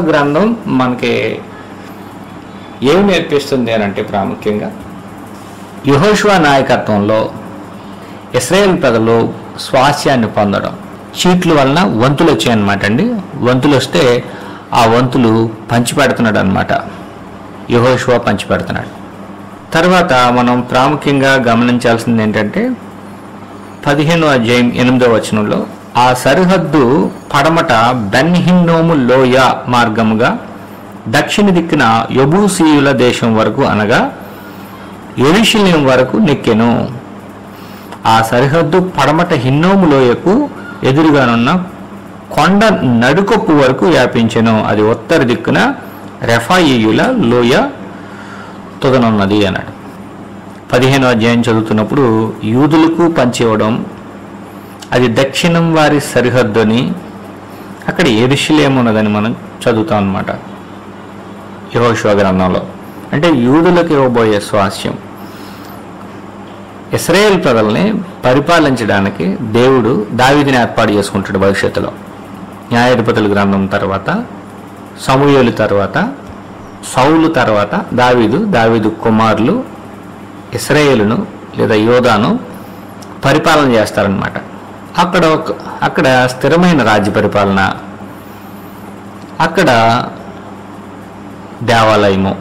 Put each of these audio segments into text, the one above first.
గ్రంథం మనకి ఏమి నేర్పిస్తుంది అని అంటే ప్రాముఖ్యంగా యెహోషువ నాయకత్వంలో ఇశ్రాయేల్ ప్రజలు స్వాస్యాన్ని పొందడం, చీట్ల వలన వంతులు వచ్చాయన్నమాట అండి. వంతులు వస్తే ఆ వంతులు పంచిపెడుతున్నాడు అనమాట, యెహోషువ పంచిపెడుతున్నాడు. తర్వాత మనం ప్రాముఖ్యంగా గమనించాల్సింది ఏంటంటే 15వ అధ్యాయం 8వ వచనంలో ఆ సరిహద్దు పడమట బెన్ హిన్నోము లోయ మార్గముగా దక్షిణ దిక్కున యెబూసీయుల దేశం వరకు అనగా యెరూషలేం వరకు నెక్కెను. ఆ సరిహద్దు పడమట హిన్నోము లోయకు ఎదురుగానున్న కొండ నడుకొప్పు వరకు వ్యాపించెను. అది ఉత్తర దిక్కున రెఫాయీయుల లోయ తుదనున్నది అన్నాడు. 15వ అధ్యాయం చదువుతున్నప్పుడు యూదులకు పంచివ్వడం, అది దక్షిణం వారి సరిహద్దు అని, అక్కడ యెరూషలేము ఉన్నదని మనం చదువుతాం అన్నమాట యెహోషువ గ్రంథంలో. అంటే యూదులకు ఇవ్వబోయే స్వాస్యం. ఇశ్రాయేల్ ప్రజల్ని పరిపాలించడానికి దేవుడు దావీదుని ఏర్పాటు చేసుకుంటాడు భవిష్యత్తులో. న్యాయాధిపతుల గ్రంథం తర్వాత, సమూయేలు తర్వాత, సౌలు తర్వాత దావీదు కుమారులు ఇశ్రాయేలును లేదా యోధాను పరిపాలన చేస్తారనమాట. అక్కడ స్థిరమైన రాజ్య పరిపాలన, అక్కడ దేవాలయము,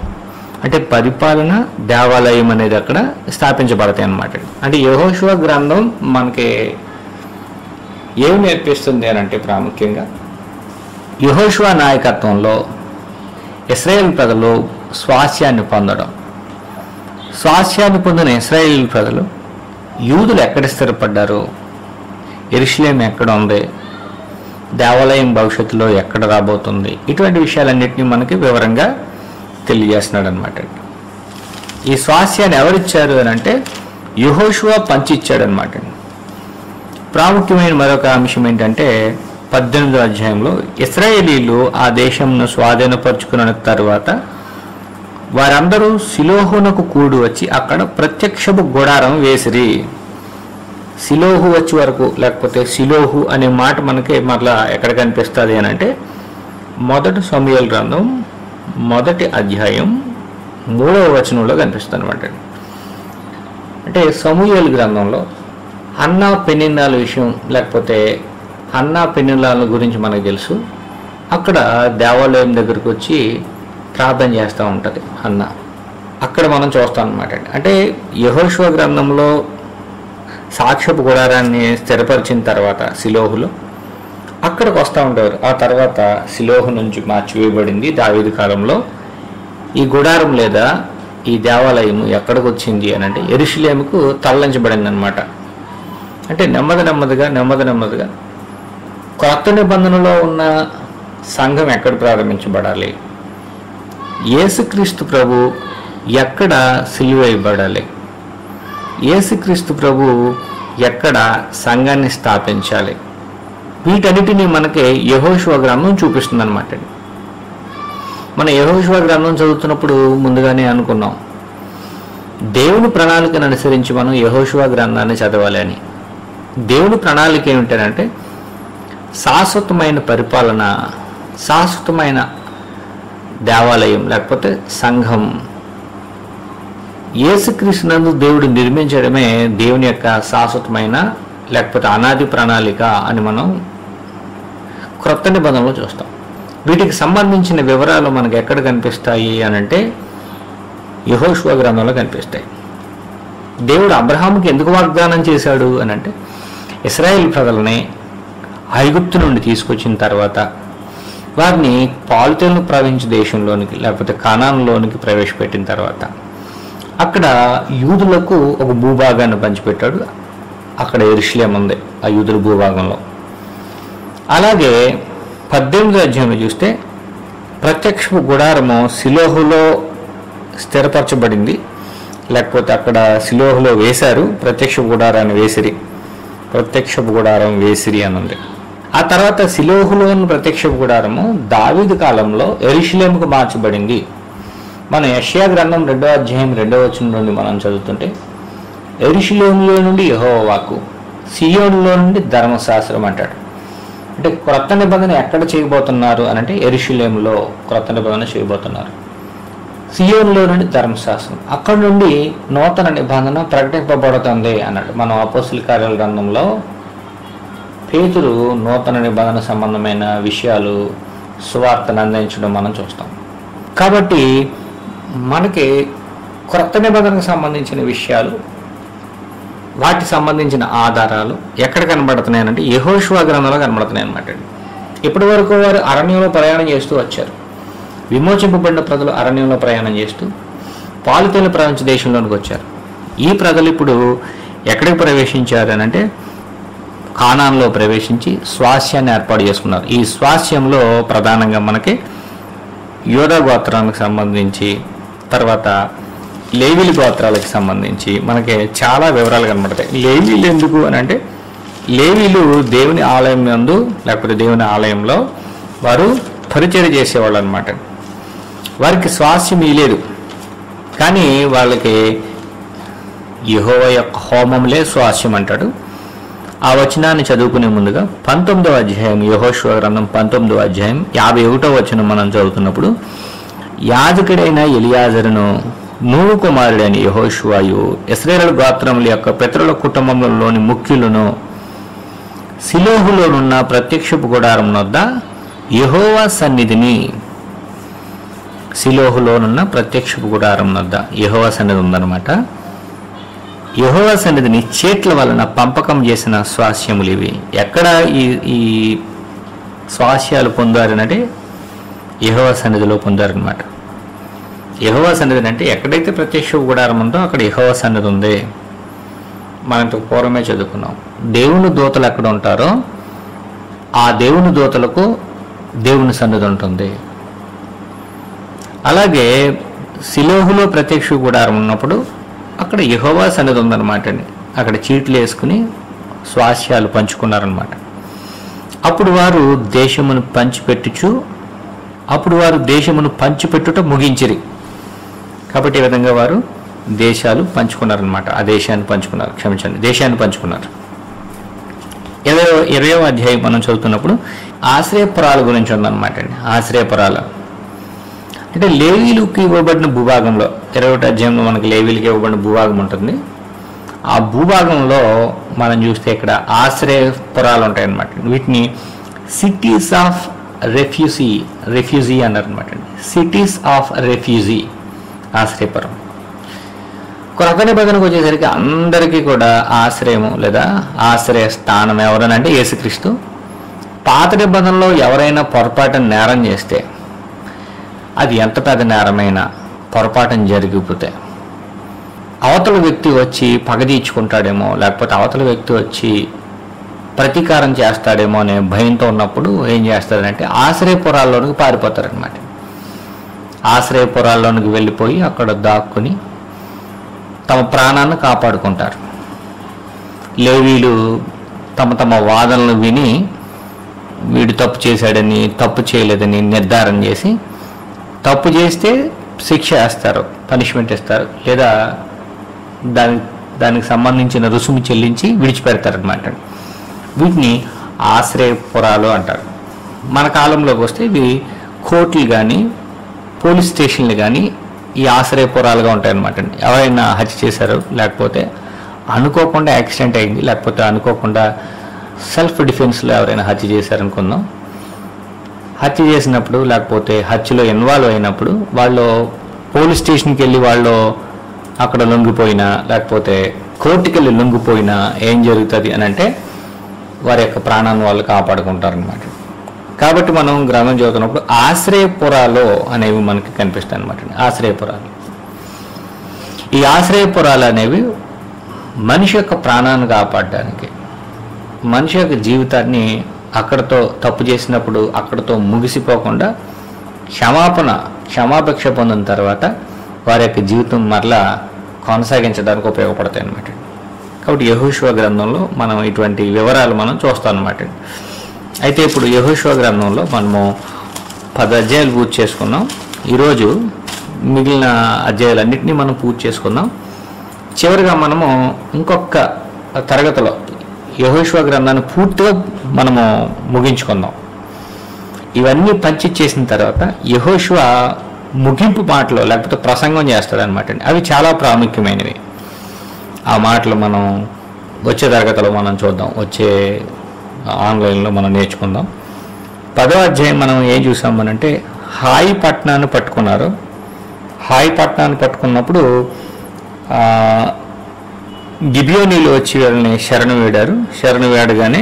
అంటే పరిపాలన దేవాలయం అనేది అక్కడ స్థాపించబడతాయి అన్నమాట. అంటే యెహోషువ గ్రంథం మనకి ఏమి నేర్పిస్తుంది అని అంటే ప్రాముఖ్యంగా యెహోషువ నాయకత్వంలో ఇశ్రాయేల్ ప్రజలు స్వాస్యాన్ని పొందడం. స్వాస్యాన్ని పొందిన ఇశ్రాయేల్ ప్రజలు యూదులు ఎక్కడ స్థిరపడ్డారు, యెరూషలేం ఎక్కడ ఉంది, దేవాలయం భవిష్యత్తులో ఎక్కడ రాబోతుంది, ఇటువంటి విషయాలన్నింటినీ మనకి వివరంగా తెలియజేస్తున్నాడు అనమాట. ఈ స్వాస్యాన్ని ఎవరిచ్చారు అని అంటే యెహోషువ పంచిచ్చాడు అనమాట. ప్రాముఖ్యమైన మరొక అంశం ఏంటంటే 18వ అధ్యాయంలో ఇశ్రాయేలీలు ఆ దేశంను స్వాధీనపరుచుకున్న తర్వాత వారందరూ సిలోహునకు కూడి వచ్చి అక్కడ ప్రత్యక్షపు గుడారం వేసిరి. సిలోహు వచ్చే వరకు, లేకపోతే సిలోహు అనే మాట మనకి మరలా ఎక్కడ కనిపిస్తుంది అని అంటే 1 సమూయేలు గ్రంథం 1వ అధ్యాయం 3వ వచనంలో కనిపిస్తుంది అనమాట. అంటే సమూయేలు గ్రంథంలో హన్నా పెనిన్నాల విషయం, లేకపోతే హన్నా పెనిన్నాల గురించి మనకు తెలుసు. అక్కడ దేవాలయం దగ్గరకు వచ్చి ప్రార్థన చేస్తూ ఉంటుంది హన్నా. అక్కడ మనం చూస్తాం అనమాట. అంటే యెహోషువ గ్రంథంలో సాక్ష్యపు గుడారాన్ని స్థిరపరిచిన తర్వాత సిలోహులో అక్కడికి వస్తూ ఉండేవారు. ఆ తర్వాత సిలోహు నుంచి మార్చివేయబడింది దావీదు కాలంలో. ఈ గుడారం లేదా ఈ దేవాలయం ఎక్కడికి వచ్చింది అని అంటే యెరూషలేముకు తరలించబడింది అనమాట. అంటే నెమ్మదిగా కొత్త నిబంధనలో ఉన్న సంఘం ఎక్కడ ప్రారంభించబడాలి, యేసుక్రీస్తు ప్రభు ఎక్కడ సిలువేయబడాలి, యేసుక్రీస్తు ప్రభు ఎక్కడ సంఘాన్ని స్థాపించాలి, వీటన్నిటినీ మనకి యెహోషువ గ్రంథం చూపిస్తుంది అనమాట. మన యెహోషువ గ్రంథం చదువుతున్నప్పుడు ముందుగానే అనుకున్నాం, దేవుని ప్రణాళికను అనుసరించి మనం యెహోషువ గ్రంథాన్ని చదవాలి అని. దేవుని ప్రణాళిక ఏమిటంటే శాశ్వతమైన పరిపాలన, శాశ్వతమైన దేవాలయం లేకపోతే సంఘం. యేసుక్రీస్తునందు దేవుడు నిర్మించడమే దేవుని యొక్క శాశ్వతమైన లేకపోతే అనాది ప్రణాళిక అని మనం క్రొత్త నిబంధనలో చూస్తాం. వీటికి సంబంధించిన వివరాలు మనకు ఎక్కడ కనిపిస్తాయి అని అంటే యెహోషువ గ్రంథంలో కనిపిస్తాయి. దేవుడు అబ్రహాముకి ఎందుకు వాగ్దానం చేశాడు అని అంటే ఇశ్రాయేల్ ప్రజలని ఐగుప్తు నుండి తీసుకొచ్చిన తర్వాత వారిని పాలుతేళ్లు ప్రవహించే దేశంలోనికి లేకపోతే కానానులోనికి ప్రవేశపెట్టిన తర్వాత అక్కడ యూదులకు ఒక భూభాగాన్ని పంచిపెట్టాడు. అక్కడ యెరూషలేం ఉంది ఆ యూదుల భూభాగంలో. అలాగే 18వ అధ్యాయంలో చూస్తే ప్రత్యక్షపు గుడారము సిలోహులో స్థిరపరచబడింది, లేకపోతే అక్కడ సిలోహులో వేశారు. ప్రత్యక్షపు గుడారం వేసిరి అని ఉంది. ఆ తర్వాత సిలోహులోని ప్రత్యక్షపు గుడారము దావీదు కాలంలో యెరూషలేముకు మార్చబడింది. మన యెషయా గ్రంథం 2వ అధ్యాయం 2వ వచనం నుండి మనం చదువుతుంటే యెరూషలేములో నుండి యెహోవా వాక్కు, సియోనులో నుండి ధర్మశాస్త్రం అంటాడు. అంటే క్రొత్త నిబంధన ఎక్కడ చేయబోతున్నారు అని అంటే యెరూషలేములో క్రొత్త నిబంధన చేయబోతున్నారు. సియోనులో నుండి ధర్మశాస్త్రం, అక్కడ నుండి నూతన నిబంధన ప్రకటింపబడుతుంది అన్నాడు. మనం అపోస్తలుల కార్యాల గ్రంథంలో పేతురు నూతన నిబంధన సంబంధమైన విషయాలు సువార్తను అందించడం మనం చూస్తాం. కాబట్టి మనకి క్రొత్త నిబంధనకు సంబంధించిన విషయాలు, వాటికి సంబంధించిన ఆధారాలు ఎక్కడ కనబడుతున్నాయనంటే యెహోషువ గ్రంథంలో కనబడుతున్నాయి అన్నమాట. ఇప్పటి వరకు వారు అరణ్యంలో ప్రయాణం చేస్తూ వచ్చారు. విమోచింపబడిన ప్రజలు అరణ్యంలో ప్రయాణం చేస్తూ పాలుతేల ప్రపంచ దేశంలోనికి వచ్చారు. ఈ ప్రజలు ఇప్పుడు ఎక్కడికి ప్రవేశించారు అని అంటే కానాన్లో ప్రవేశించి స్వాస్యాన్ని ఏర్పాటు చేసుకున్నారు. ఈ స్వాస్యంలో ప్రధానంగా మనకి యోధా గోత్రానికి సంబంధించి, తర్వాత లేవీలు గోత్రాలకు సంబంధించి మనకి చాలా వివరాలు కనబడతాయి. లేవీలు ఎందుకు అని అంటే లేవీలు దేవుని ఆలయం నందు లేకపోతే దేవుని ఆలయంలో వారు పరిచర్య చేసేవాళ్ళు అనమాట. వారికి స్వాస్యం లేదు, కానీ వాళ్ళకి యెహోవా యొక్క హోమంలే స్వాస్యం అంటాడు. ఆ వచనాన్ని చదువుకునే ముందుగా 19వ అధ్యాయం యెహోషువ గ్రంథం 19వ అధ్యాయం 51వ వచనం మనం చదువుతున్నప్పుడు, యాజకుడైన ఎలియాజరును నూను కుమారుడైన యెహోషువయు ఇశ్రాయేలు గోత్రముల యొక్క పితరుల కుటుంబంలోని ముఖ్యులను షిలోహులోనున్న ప్రత్యక్షపు గుడారం వద్ద యెహోవా సన్నిధిని, షిలోహులోనున్న ప్రత్యక్షపు గుడారం వద్ద యెహోవా సన్నిధి ఉందన్నమాట. యెహోవా సన్నిధిని చేట్ల వలన పంపకం చేసిన స్వాస్యములు ఇవి. ఎక్కడ ఈ స్వాస్యాలు పొందారనంటే యెహోవా సన్నిధిలో పొందారనమాట. యెహోవా సన్నిధి అంటే ఎక్కడైతే ప్రత్యక్ష గుడారం ఉందో అక్కడ యెహోవా సన్నిధి ఉంది. మనం పూర్వమే చదువుకున్నాం. దేవుని దూతలు ఎక్కడ ఉంటారో ఆ దేవుని దూతలకు దేవుని సన్నిధి ఉంటుంది. అలాగే షిలోహులో ప్రత్యక్ష గుడారం ఉన్నప్పుడు అక్కడ యెహోవా సన్నిధి ఉందన్నమాట. అక్కడ చీట్లు వేసుకుని స్వాస్యాలు పంచుకున్నారనమాట. అప్పుడు వారు దేశమును పంచిపెట్టుట ముగించిరి. కాబట్టి ఈ విధంగా వారు దేశాలు పంచుకున్నారనమాట. ఆ దేశాన్ని పంచుకున్నారు, దేశాన్ని పంచుకున్నారు. 20వ అధ్యాయం మనం చదువుతున్నప్పుడు ఆశ్రయపురాల గురించి ఉందన్నమాట అండి. ఆశ్రయపురాలు అంటే లేవీలకు ఇవ్వబడిన భూభాగంలో 20వ అధ్యాయంలో మనకి లేవీలకు ఇవ్వబడిన భూభాగం ఉంటుంది. ఆ భూభాగంలో మనం చూస్తే ఇక్కడ ఆశ్రయపురాలు ఉంటాయన్నమాట. వీటిని సిటీస్ ఆఫ్ రెఫ్యూజీ అన్నారు అనమాట. సిటీస్ ఆఫ్ రెఫ్యూజీ ఆశ్రయపురం. కొత్త నిబంధనకు వచ్చేసరికి అందరికీ కూడా ఆశ్రయము లేదా ఆశ్రయ స్థానం ఎవరనంటే యేసుక్రీస్తు. పాత నిబంధనలో ఎవరైనా పొరపాటున నేరం చేస్తే, అది ఎంత పెద్ద నేరమైనా పొరపాటున జరిగిపోతే అవతల వ్యక్తి వచ్చి పగ తీర్చుకుంటాడేమో, లేకపోతే అవతల వ్యక్తి వచ్చి ప్రతీకారం చేస్తాడేమో అనే భయంతో ఉన్నప్పుడు ఏం చేస్తారంటే ఆశ్రయపురాల్లోనికి పారిపోతారనమాట. ఆశ్రయపురాల్లోనికి వెళ్ళిపోయి అక్కడ దాక్కుని తమ ప్రాణాన్ని కాపాడుకుంటారు. లేవీలు తమ వాదనలు విని వీడు తప్పు చేశాడని, తప్పు చేయలేదని నిర్ధారణ చేసి, తప్పు చేస్తే శిక్ష వేస్తారు, పనిష్మెంట్ ఇస్తారు, లేదా దానికి సంబంధించిన రుసుము చెల్లించి విడిచిపెడతారనమాట. వీటిని ఆశ్రయపురాలు అంటారు. మన కాలంలోకి వస్తే ఇవి కోర్టులు కానీ పోలీస్ స్టేషన్లు కానీ ఈ ఆశ్రయపురాలుగా ఉంటాయన్నమాట. ఎవరైనా హత్య చేశారు, లేకపోతే అనుకోకుండా యాక్సిడెంట్ అయింది, లేకపోతే అనుకోకుండా సెల్ఫ్ డిఫెన్స్లో ఎవరైనా హత్య చేశారనుకుందాం. హత్య చేసినప్పుడు లేకపోతే హత్యలో ఇన్వాల్వ్ అయినప్పుడు వాళ్ళు పోలీస్ స్టేషన్కి వెళ్ళి వాళ్ళు అక్కడ లొంగిపోయినా లేకపోతే కోర్టుకి వెళ్ళి లొంగిపోయినా ఏం జరుగుతుంది అని అంటే వారి యొక్క ప్రాణాన్ని వాళ్ళు కాపాడుకుంటారనమాట. కాబట్టి మనం గ్రంథం చదువుతున్నప్పుడు ఆశ్రయపురాలు అనేవి మనకి కనిపిస్తాయి అనమాట. ఆశ్రయపురాలు, ఈ ఆశ్రయపురాలు అనేవి మనిషి యొక్క ప్రాణాన్ని కాపాడడానికి, మనిషి యొక్క జీవితాన్ని అక్కడతో తప్పు చేసినప్పుడు అక్కడతో ముగిసిపోకుండా క్షమాపేక్ష పొందిన తర్వాత వారి యొక్క జీవితం మరలా కొనసాగించడానికి ఉపయోగపడతాయి అన్నమాట. కాబట్టి యెహోషువ గ్రంథంలో మనం ఇటువంటి వివరాలు మనం చూస్తాం అన్నమాట. అయితే ఇప్పుడు యెహోషువ గ్రంథంలో మనము 10 అధ్యాయాలు పూర్తి చేసుకున్నాం. ఈరోజు మిగిలిన అధ్యాయాలన్నింటినీ మనం పూర్తి చేసుకుందాం. చివరిగా మనము ఇంకొక తరగతిలో యెహోషువ గ్రంథాన్ని పూర్తిగా మనము ముగించుకుందాం. ఇవన్నీ పంచిచ్చేసిన తర్వాత యెహోషువ ముగింపు మాటలు లేకపోతే ప్రసంగం చేస్తాడనమాట అండి. అవి చాలా ప్రాముఖ్యమైనవి. ఆ మాటలు మనం వచ్చే తరగతిలో మనం చూద్దాం, వచ్చే ఆన్లైన్లో మనం నేర్చుకుందాం. 10వ అధ్యాయం మనం ఏం చూసామనంటే హాయి పట్టణాన్ని పట్టుకున్నారు. హాయి పట్టణాన్ని పట్టుకున్నప్పుడు గిబియోనీలు వచ్చి వీళ్ళని శరణు వేడగానే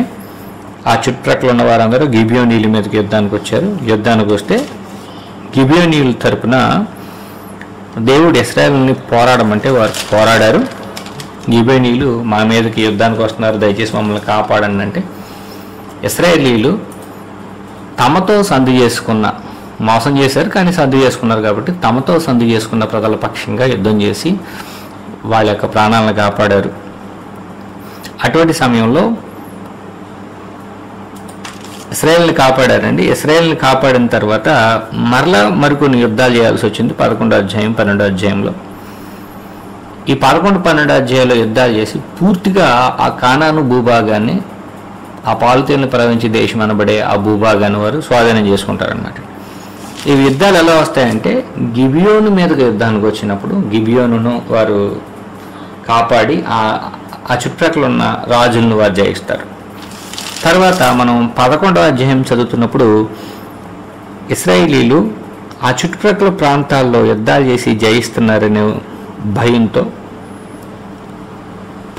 ఆ చుట్టుప్రక్కల ఉన్న వారందరూ గిబియోనీల మీదకి యుద్ధానికి వచ్చారు. యుద్ధానికి వస్తే గిబియోనీల తరపున దేవుడు ఇశ్రాయేలుని పోరాడమంటే వారు పోరాడారు. గిబియోనీలు మా మీదకి యుద్ధానికి వస్తున్నారు, దయచేసి మమ్మల్ని కాపాడండి అంటే ఇశ్రాయేలీలు తమతో సంధి చేసుకున్న, మోసం చేశారు కానీ సంధి చేసుకున్నారు కాబట్టి తమతో సంధి చేసుకున్న ప్రజల పక్షంగా యుద్ధం చేసి వాళ్ళ యొక్క ప్రాణాలను కాపాడారు. అటువంటి సమయంలో ఇశ్రాయేల్ని కాపాడారండి. ఇశ్రాయేల్ని కాపాడిన తర్వాత మరలా మరికొన్ని యుద్ధాలు చేయాల్సి వచ్చింది 11వ అధ్యాయం 12వ అధ్యాయంలో. ఈ 11, 12 అధ్యాయంలో యుద్ధాలు చేసి పూర్తిగా ఆ కానాను భూభాగాన్ని, ఆ పాలుతేలను ప్రవహించే దేశం అనబడే ఆ భూభాగాన్ని వారు స్వాధీనం చేసుకుంటారనమాట. ఈ యుద్ధాలు ఎలా వస్తాయంటే గిబియోను మీదకి యుద్ధానికి వచ్చినప్పుడు గిబియోనును వారు కాపాడి ఆ చుట్టుప్రక్కల ఉన్న రాజులను వారు జయిస్తారు. తర్వాత మనం 11వ అధ్యాయం చదువుతున్నప్పుడు ఇశ్రాయేలీలు ఆ చుట్టుప్రక్కల ప్రాంతాల్లో యుద్ధాలు చేసి జయిస్తున్నారనే భయంతో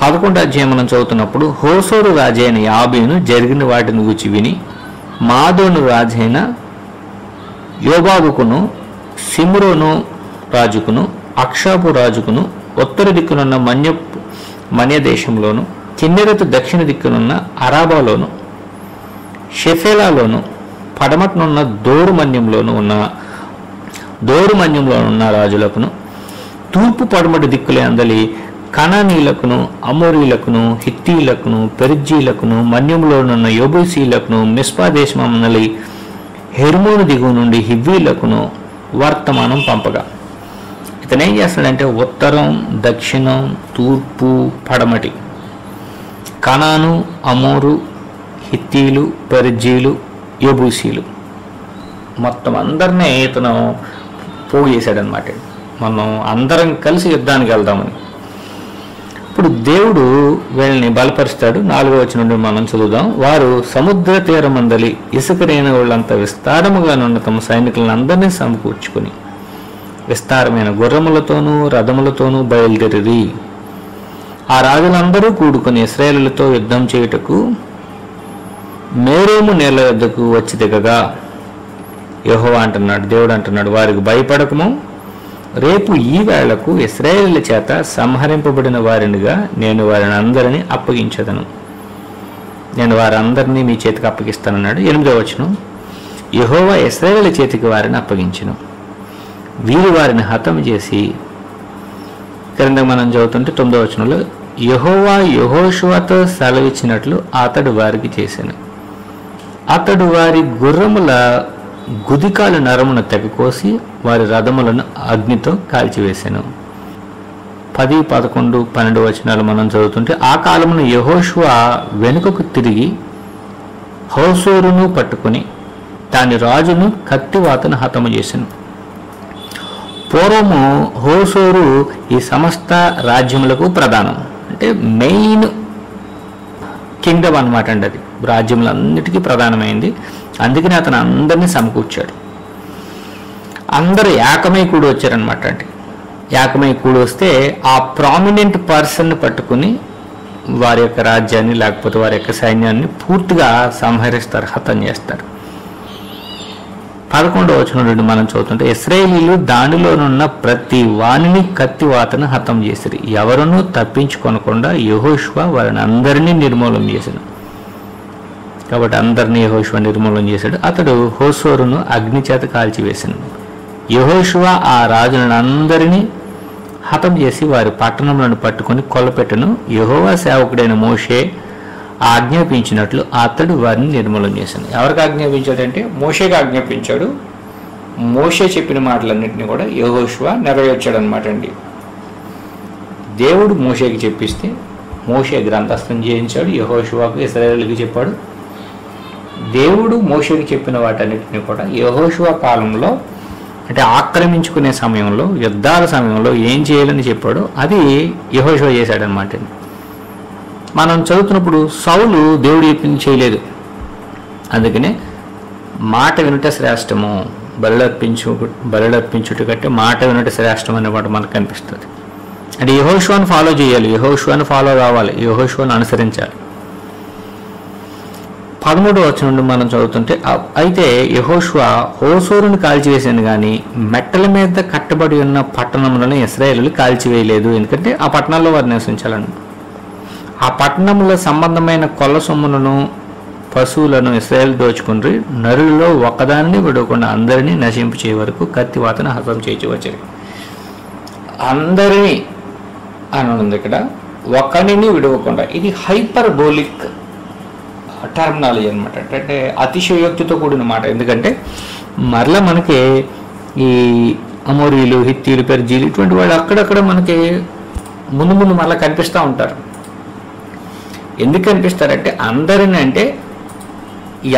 11వ అధ్యాయం మనం చదువుతున్నప్పుడు హోసోరు రాజైన యాబీను జరిగిన వాటిని గురించి విని మాదోను రాజైన యోబాబుకును, సిమ్రోను రాజుకును, అక్షాపు రాజుకును, ఉత్తర దిక్కునున్న మన్య దేశంలోను, కిన్నెరెతు దక్షిణ దిక్కునున్న అరాబాలోను, షెఫేలాలోను, పడమటనున్న దోరుమన్యంలోను ఉన్న రాజులకును, తూర్పు పడమటి దిక్కులే అందలి కనానీలకును, అమోరీలకును, హిత్తీలకును, పెరిజ్జీలకును, మన్యంలోనున్న యోబూసీలకును, మిస్పా దేశమన్నలి హెర్మోను దిగువ నుండి హివ్వీలకును వర్తమానం పంపగా. ఇతను ఏం చేస్తాడంటే ఉత్తరం, దక్షిణం, తూర్పు, పడమటి కనాను, అమోరు, హిత్తీలు, పెరిజ్జీలు, యెబూసీలు మొత్తం అందరినీ ఇతను పోగు చేశాడనమాట. మనం అందరం కలిసి యుద్ధానికి వెళ్దామని. ఇప్పుడు దేవుడు వీళ్ళని బలపరుస్తాడు. 4వ వచనం నుండి మనం చదువుదాం. వారు సముద్ర తీరమందలి ఇసుక రేణువులంతా విస్తారముగా ఉన్న తమ సైనికులను అందరినీ సమకూర్చుకుని విస్తారమైన గుర్రములతోనూ రథములతోనూ బయలుదేరి ఆ రాజులందరూ కూడుకుని ఇశ్రాయేలులతో యుద్ధం చేయుటకు మేరోము నేల యొద్దకు వచ్చి దిగగా యెహోవా అంటున్నాడు, దేవుడు అంటున్నాడు, వారికి భయపడకము, రేపు ఈ వేళకు ఇశ్రాయేలుల చేత సంహరింపబడిన వారినిగా నేను వారిని అందరినీ అప్పగించదను. నేను వారందరినీ మీ చేతికి అప్పగిస్తానన్నాడు. 8వ వచనం, యెహోవా ఇశ్రాయేలుల చేతికి వారిని అప్పగించెను. వీరు వారిని హతం చేసి, క్రింద మనం చదువుతుంటే 9వ వచనంలో యెహోవా యెహోషువతో సెలవిచ్చినట్లు అతడు వారికి చేశాను. అతడు వారి గుర్రముల గుదికాలు నరమును తెగకోసి వారి రథములను అగ్నితో కాల్చివేశాను. 10, 11, 12 వచనాలు మనం చదువుతుంటే ఆ కాలమున యెహోషువ వెనుకకు తిరిగి హోసోరును పట్టుకుని దాని రాజును కత్తివాతను హతము చేశాను. పూర్వము హోసోరు ఈ సమస్త రాజ్యములకు ప్రధానం, అంటే మెయిన్ కింగ్డమ్ అనమాట అండి. అది రాజ్యములన్నిటికీ ప్రధానమైంది. అందుకని అతను అందరినీ సమకూర్చాడు. అందరూ ఏకమై కూడి వచ్చారనమాట. అంటే ఏకమై కూడి వస్తే ఆ ప్రామినెంట్ పర్సన్ని పట్టుకుని వారి యొక్క రాజ్యాన్ని లేకపోతే వారి యొక్క సైన్యాన్ని పూర్తిగా సంహరిస్తారు, హతం చేస్తారు. 11వ వచనం నుండి మనం చదువుతుంటే ఇశ్రాయేలీలు దానిలోనున్న ప్రతి వానిని కత్తివాతను హతం చేసిరి. ఎవరునూ తప్పించుకొనకుండా యెహోషువ వారిని అందరినీ నిర్మూలన చేశాడు. కాబట్టి అందరినీ యెహోషువ నిర్మూలన చేశాడు. అతడు హోసోరును అగ్ని చేత కాల్చివేశాను. యెహోషువ ఆ రాజులను అందరినీ హతం చేసి వారి పట్టణములను పట్టుకుని కొల్లపెట్టను. యెహోవా సేవకుడైన మోషే ఆజ్ఞాపించినట్లు అతడు వారిని నిర్మూలన చేశాను. ఎవరికి ఆజ్ఞాపించాడంటే మోషేకి ఆజ్ఞాపించాడు. మోషే చెప్పిన మాటలన్నింటినీ కూడా యెహోషువ నెరవేర్చాడు అనమాట అండి. దేవుడు మోషేకి చెప్పిస్తే మోషే గ్రంథస్థం చేయించాడు, యెహోషువకు ఇశ్రాయేలుకి చెప్పాడు. దేవుడు మోషేకి చెప్పిన వాటన్నిటిని కూడా యెహోషువ కాలంలో, అంటే ఆక్రమించుకునే సమయంలో, యుద్ధాల సమయంలో ఏం చేయాలని చెప్పాడో అది యెహోషువ చేశాడనమాట. మనం చదువుతున్నప్పుడు సౌలు దేవుడు చెప్పింది చేయలేదు, అందుకనే మాట వినుట శ్రేష్టము, బలులర్పించుట కంటే మాట వినుట శ్రేష్టం అనేమాట మనకు కనిపిస్తుంది. అంటే యెహోషువను ఫాలో చేయాలి, యెహోషువను ఫాలో కావాలి, యెహోషువను అనుసరించాలి. 13వ వచనం నుండి మనం చదువుతుంటే, అయితే యెహోషువ హోసోరును కాల్చివేసింది కానీ మెట్టల మీద కట్టబడి ఉన్న పట్టణములను ఇశ్రాయేలులు కాల్చివేయలేదు, ఎందుకంటే ఆ పట్టణాల్లో వారు నివసించాలని. ఆ పట్టణంలో సంబంధమైన కొల్ల సొమ్ములను పశువులను ఇశ్రాయేలు దోచుకుని నరులలో ఒకదాన్ని విడవకుండా అందరినీ నశింపు చేయ వరకు కత్తివాతను హతం చేయవచ్చు. అందరినీ అని ఉంది ఇక్కడ, ఒకరిని విడవకుండా. ఇది హైపర్బోలిక్ టర్మినాలజీ అనమాట, అంటే అతిశయోక్తితో కూడిన మాట. ఎందుకంటే మరలా మనకి ఈ అమోరీలు, హిత్తీలు, పెర్జీలు ఇటువంటి వాళ్ళు అక్కడక్కడ మనకి ముందు ముందు మరలా కనిపిస్తూ ఉంటారు. ఎందుకు కనిపిస్తారంటే అందరిని, అంటే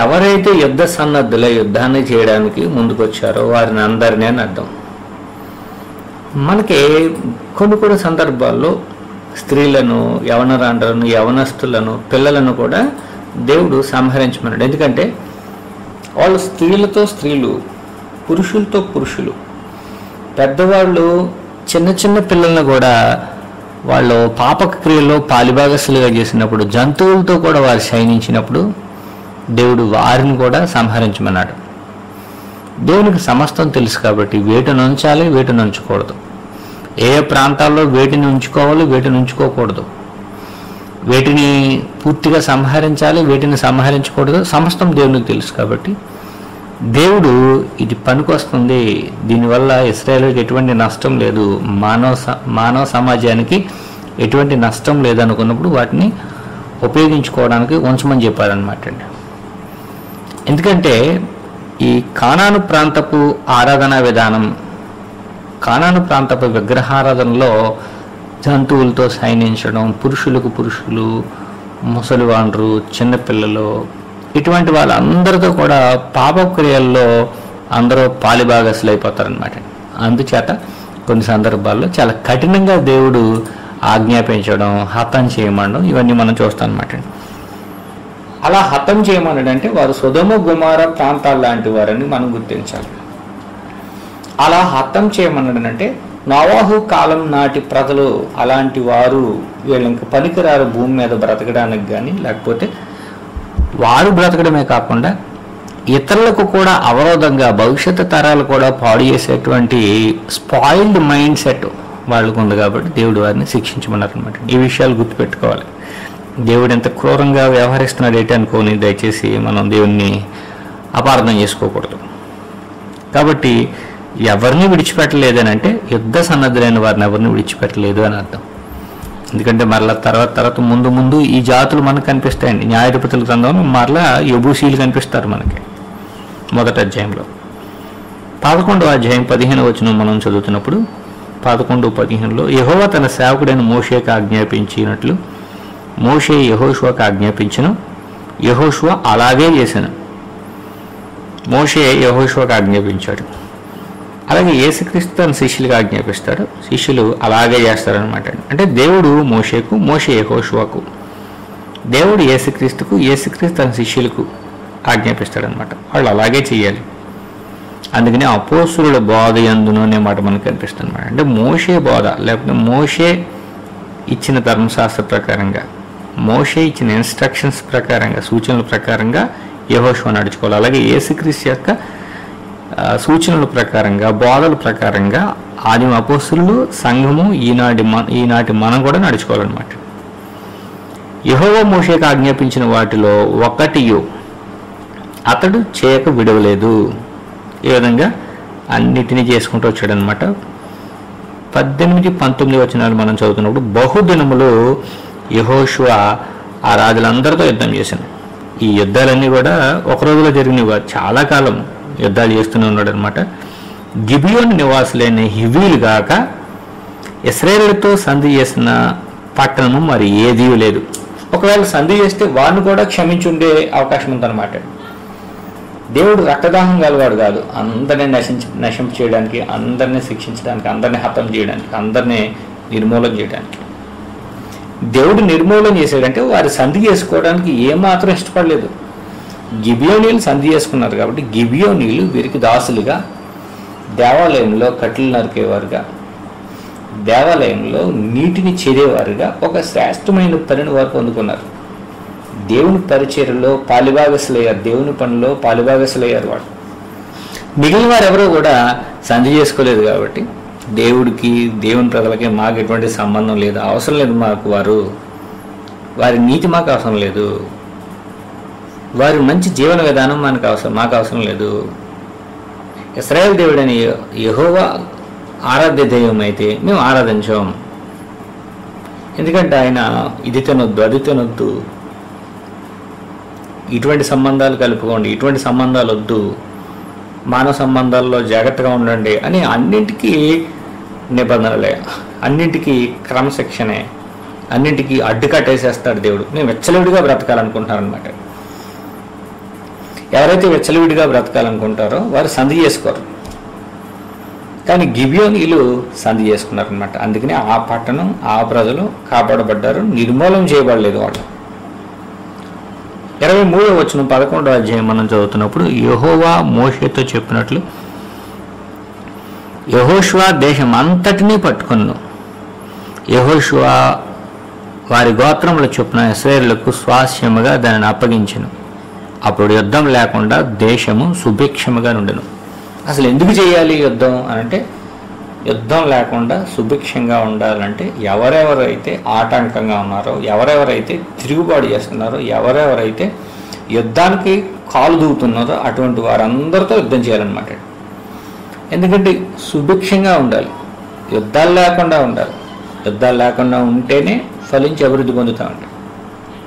ఎవరైతే యుద్ధ సన్నద్ధుల యుద్ధాన్ని చేయడానికి ముందుకొచ్చారో వారిని అందరినీ అని అర్థం. మనకి కొన్ని సందర్భాల్లో స్త్రీలను, యవనరాండ్రలను, యవనస్తులను, పిల్లలను కూడా దేవుడు సంహరించమన్నాడు. ఎందుకంటే వాళ్ళు స్త్రీలతో స్త్రీలు, పురుషులతో పురుషులు, పెద్దవాళ్ళు చిన్న చిన్న పిల్లలను కూడా వాళ్ళు పాపక క్రియల్లో పాలిభాగస్తులుగా చేసినప్పుడు, జంతువులతో కూడా వారు శయనించినప్పుడు దేవుడు వారిని కూడా సంహరించమన్నాడు. దేవునికి సమస్తం తెలుసు కాబట్టి వేటిని ఉంచాలి, వేటిని ఉంచకూడదు, ఏ ప్రాంతాల్లో వేటిని ఉంచుకోవాలి, వేటిని ఉంచుకోకూడదు, వేటిని పూర్తిగా సంహరించాలి, వేటిని సంహరించకూడదు, సమస్తం దేవునికి తెలుసు. కాబట్టి దేవుడు ఇది పనికొస్తుంది, దీనివల్ల ఇశ్రాయేలుకి ఎటువంటి నష్టం లేదు, మానవ సమాజానికి ఎటువంటి నష్టం లేదనుకున్నప్పుడు వాటిని ఉపయోగించుకోవడానికి ఉంచమని చెప్పారనమాట అండి. ఎందుకంటే ఈ కానాను ప్రాంతపు ఆరాధనా విధానం, కానాను ప్రాంతపు విగ్రహారాధనలో జంతువులతో శయనించడం, పురుషులకు పురుషులు, ముసలివాండ్రు, చిన్నపిల్లలు, ఇటువంటి వాళ్ళందరితో కూడా పాపక్రియల్లో అందరూ పాలిభాగస్సులు అయిపోతారనమాట. అందుచేత కొన్ని సందర్భాల్లో చాలా కఠినంగా దేవుడు ఆజ్ఞాపించడం, హతం చేయమనడం ఇవన్నీ మనం చూస్తాం అనమాట. అలా హతం చేయమన్నాడంటే వారు సొదొమ గుమార ప్రాంతాల లాంటి వారని మనం గుర్తించాలి. అలా హతం చేయమన్నాడంటే నోవాహు కాలం నాటి ప్రజలు అలాంటి వారు, వీళ్ళు ఇంకా పనికిరారు భూమి మీద బ్రతకడానికి కానీ, లేకపోతే వారు బ్రతకడమే కాకుండా ఇతరులకు కూడా అవరోధంగా భవిష్యత్తు తరాలు కూడా పాడు చేసేటువంటి స్పాయిల్డ్ మైండ్ సెట్ వాళ్ళకు ఉంది. కాబట్టి దేవుడు వారిని శిక్షించమన్నారు అనమాట. ఈ విషయాలు గుర్తుపెట్టుకోవాలి. దేవుడు ఎంత క్రూరంగా వ్యవహరిస్తున్నాడు ఏంటి అనుకోని దయచేసి మనం దేవుణ్ణి అపార్థం చేసుకోకూడదు. కాబట్టి ఎవరిని విడిచిపెట్టలేదని అంటే యుద్ధ సన్నద్ధులైన వారిని ఎవరిని విడిచిపెట్టలేదు అని అర్థం. ఎందుకంటే మరలా తర్వాత ముందు ఈ జాతులు మనకు కనిపిస్తాయండి. న్యాయాధిపతుల గ్రంథంలో మరలా యెబూసీలు కనిపిస్తారు మనకి మొదటి అధ్యాయంలో. 11వ అధ్యాయం 15వ వచనం మనం చదువుతున్నప్పుడు 11:15లో యెహోవా తన సేవకుడైన మోషేకు ఆజ్ఞాపించినట్లు మోషే యెహోషువకు ఆజ్ఞాపించను, యెహోషువ అలాగే చేశాను. మోషే యెహోషువకు ఆజ్ఞాపించాడు, అలాగే యేసుక్రీస్తు తన శిష్యులకు ఆజ్ఞాపిస్తాడు, శిష్యులు అలాగే చేస్తారనమాట. అంటే దేవుడు మోషేకు, మోషే యెహోషువకు, దేవుడు యేసుక్రీస్తుకు, యేసుక్రీస్తు తన శిష్యులకు ఆజ్ఞాపిస్తాడనమాట. వాళ్ళు అలాగే చేయాలి. అందుకని అపోస్తుల బోధ యందును అనే మాట మనకు కనిపిస్తుంది అనమాట. అంటే మోషే బోధ, లేకపోతే మోషే ఇచ్చిన ధర్మశాస్త్ర ప్రకారంగా, మోషే ఇచ్చిన ఇన్స్ట్రక్షన్స్ ప్రకారంగా, సూచనల ప్రకారంగా యెహోషువ నడుచుకోవాలి. అలాగే యేసుక్రీస్తు యొక్క సూచనల ప్రకారంగా, బోధల ప్రకారంగా ఆదిమ అపోస్తులు, సంఘము, ఈనాటి మనం కూడా నడుచుకోవాలన్నమాట. యెహోవా మోషేకు ఆజ్ఞాపించిన వాటిలో ఒకటియు అతడు చేయక విడవలేదు. ఈ విధంగా అన్నిటినీ చేసుకుంటూ వచ్చాడనమాట. 18-19 వచనాలు మనం చదువుతున్నప్పుడు బహుదినములు యెహోషువ ఆ రాజులందరితో యుద్ధం చేశాను. ఈ యుద్ధాలన్నీ కూడా ఒక రోజులో జరిగినవి, చాలా కాలం యుద్ధాలు చేస్తూనే ఉన్నాడు అనమాట. గిబియోను నివాసులైన హివీలు గాక ఇశ్రాయేలుతో సంధి చేసిన పట్టణము మరి ఏదీ లేదు. ఒకవేళ సంధి చేస్తే వారిని కూడా క్షమించుండే అవకాశం ఉందన్నమాట. దేవుడు రక్తదాహం గలవాడు కాదు. అందరినీ నశింప చేయడానికి, అందరినీ శిక్షించడానికి, అందరినీ హతం చేయడానికి, అందరినీ నిర్మూలన చేయడానికి. దేవుడు నిర్మూలన చేశాడంటే వారు సంధి చేసుకోవడానికి ఏమాత్రం ఇష్టపడలేదు. గిబియోనీలు సంధి చేసుకున్నారు కాబట్టి గిబియోనీలు వీరికి దాసులుగా, దేవాలయంలో కట్టెలు నరికేవారుగా, దేవాలయంలో నీటిని చేరేవారుగా ఒక శ్రేష్టమైన పనిని వారు పొందుకున్నారు. దేవుని పరిచర్యలో పాలిభాగస్సులయ్యారు, దేవుని పనిలో పాలిభాగస్సులయ్యారు వాడు. మిగిలిన వారు ఎవరో కూడా సంధి చేసుకోలేదు కాబట్టి దేవుడికి, దేవుని ప్రజలకి మాకు ఎటువంటి సంబంధం లేదు, అవసరం లేదు మాకు, వారి నీతి మాకు అవసరం లేదు, వారి మంచి జీవన విధానం మాకు అవసరం లేదు. ఇశ్రాయేలు దేవుడని యెహోవా ఆరాధ్య దైవం అయితే మేము ఆరాధించాం. ఎందుకంటే ఆయన ఇది తినొద్దు, అది తినొద్దు, ఇటువంటి సంబంధాలు కలుపుకోండి, ఇటువంటి సంబంధాలు వద్దు, మానవ సంబంధాల్లో జాగ్రత్తగా ఉండండి అని అన్నింటికీ నిబంధనలే, అన్నింటికీ క్రమశిక్షణే, అన్నింటికీ అడ్డుకట్టేసేస్తాడు దేవుడు. మేము వెచ్చలవిడిగా బ్రతకాలనుకుంటున్నారనమాట. ఎవరైతే వెచ్చలవిడిగా బ్రతకాలనుకుంటారో వారు సంధి చేసుకోరు. కానీ గిబియోనీలు సంధి చేసుకున్నారనమాట. అందుకని ఆ పట్టణం, ఆ ప్రజలు కాపాడబడ్డారు, నిర్మూలన చేయబడలేదు వాళ్ళు. 23వ వచనం 11వ అధ్యాయం మనం చదువుతున్నప్పుడు యెహోవా మోషేతో చెప్పినట్లు యెహోషువ దేశం అంతటినీ పట్టుకొను. యెహోషువ వారి గోత్రముల చొప్పున ఇశ్రాయేలులకు స్వాస్యముగా దానిని అప్పగించెను. అప్పుడు యుద్ధం లేకుండా దేశము సుభిక్షముగా నుండెను. అసలు ఎందుకు చేయాలి యుద్ధం అనంటే, యుద్ధం లేకుండా సుభిక్షంగా ఉండాలంటే ఎవరెవరైతే ఆటంకంగా ఉన్నారో, ఎవరెవరైతే తిరుగుబాటు చేస్తున్నారో, ఎవరెవరైతే యుద్ధానికి కాలు దూకుతున్నారో అటువంటి వారందరితో యుద్ధం చేయాలన్నమాట. ఎందుకంటే సుభిక్షంగా ఉండాలి, యుద్ధాలు లేకుండా ఉండాలి. యుద్ధాలు లేకుండా ఉంటేనే ఫలించి అభివృద్ధి పొందుతామండి.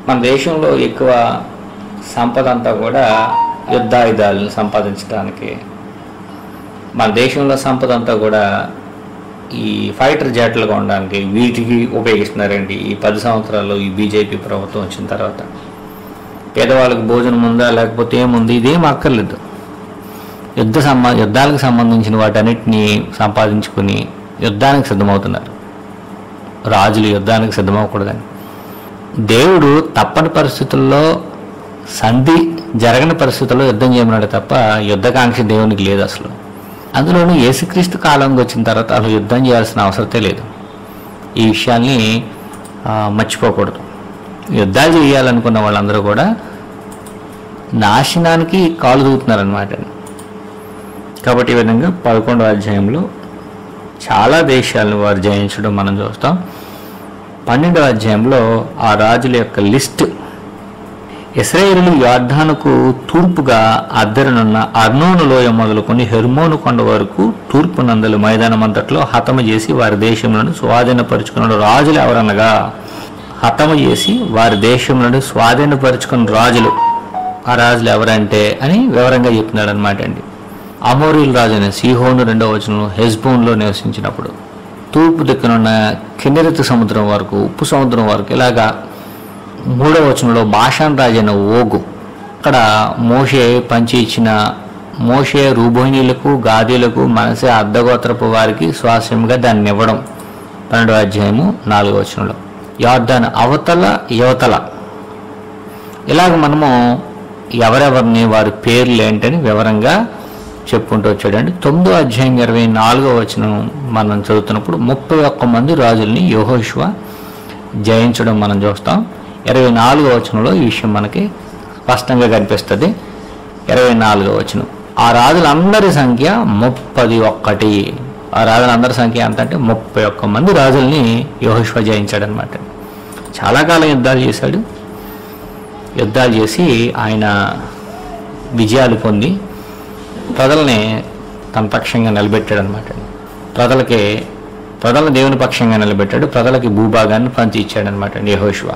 మన దేశంలో ఎక్కువ సంపద అంతా కూడా యుద్ధాయుధాలను సంపాదించడానికి, మన దేశంలో సంపద అంతా కూడా ఈ ఫైటర్ జెట్లుగా ఉండడానికి వీటికి ఉపయోగిస్తున్నారండి. ఈ 10 సంవత్సరాల్లో ఈ బీజేపీ ప్రభుత్వం వచ్చిన తర్వాత పేదవాళ్ళకి భోజనం ఉందా లేకపోతే ఏముంది, ఇదేం అక్కర్లేదు. యుద్ధాలకు సంబంధించిన వాటన్నిటినీ సంపాదించుకుని యుద్ధానికి సిద్ధమవుతున్నారు. రాజులు యుద్ధానికి సిద్ధమవ్వకూడదని దేవుడు తప్పని పరిస్థితుల్లో, సంధి జరగని పరిస్థితుల్లో యుద్ధం చేయమన్నాడు తప్ప యుద్ధకాంక్ష దేవునికి లేదు అసలు. అందులోనూ యేసుక్రీస్తు కాలంకి వచ్చిన తర్వాత అసలు యుద్ధం చేయాల్సిన అవసరతే లేదు. ఈ విషయాల్ని మర్చిపోకూడదు. యుద్ధాలు చేయాలనుకున్న వాళ్ళందరూ కూడా నాశనానికి కాలు దూకుతున్నారనమాట. కాబట్టి ఈ విధంగా 11వ అధ్యాయంలో చాలా దేశాలను వారు జయించడం మనం చూస్తాం. 12వ అధ్యాయంలో ఆ రాజుల యొక్క లిస్ట్, ఇశ్రాయేలు యొర్దానుకు తూర్పుగా అద్దరనున్న అర్నోను లోయ మొదలుకొని హెర్మోను కొండ వరకు తూర్పు నందలు మైదానమంతట్లో హతము చేసి వారి దేశంలో స్వాధీనపరుచుకున్న రాజులు ఎవరనగా, హతము చేసి వారి దేశంలో స్వాధీనపరుచుకున్న రాజులు, ఆ రాజులు ఎవరంటే అని వివరంగా చెప్తున్నాడు అనమాట అండి. అమోరీల రాజుని సీహోను 2వ వచనంలో హెష్బోన్లో నివసించినప్పుడు, తూర్పు దిక్కునున్న కిన్నెరెతు సముద్రం వరకు, ఉప్పు సముద్రం వరకు, ఇలాగా 3వ వచనంలో బాషాన్ రాజైన ఓగు, అక్కడ మోషే పంచి ఇచ్చిన, మోషే రూబోనీలకు, గాదీలకు, మనసే అర్ధగోత్రపు వారికి స్వాస్యంగా దాన్ని ఇవ్వడం 12వ అధ్యాయము 4వ వచనంలో. యొర్దాను అవతల యువతల, ఇలాగ మనము ఎవరెవరిని, వారి పేర్లు ఏంటని వివరంగా చెప్పుకుంటూ వచ్చాడండి. 9వ అధ్యాయం 24వ వచనం మనం చదువుతున్నప్పుడు 31 మంది రాజుల్ని యెహోషువ జయించడం మనం చూస్తాం. 24వ వచనంలో ఈ విషయం మనకి స్పష్టంగా కనిపిస్తుంది. 24వ వచనం, ఆ రాజులందరి సంఖ్య 31. ఆ రాజులందరి సంఖ్య ఎంత అంటే 31 మంది రాజుల్ని యెహోషువ జయించాడు అనమాట. చాలా కాలం యుద్ధాలు చేశాడు. యుద్ధాలు చేసి ఆయన విజయాలు పొంది ప్రజల్ని తన పక్షంగా నిలబెట్టాడు అనమాట. ప్రజలను దేవుని పక్షంగా నిలబెట్టాడు. ప్రజలకి భూభాగాన్ని పంచి ఇచ్చాడనమాట యెహోషువ.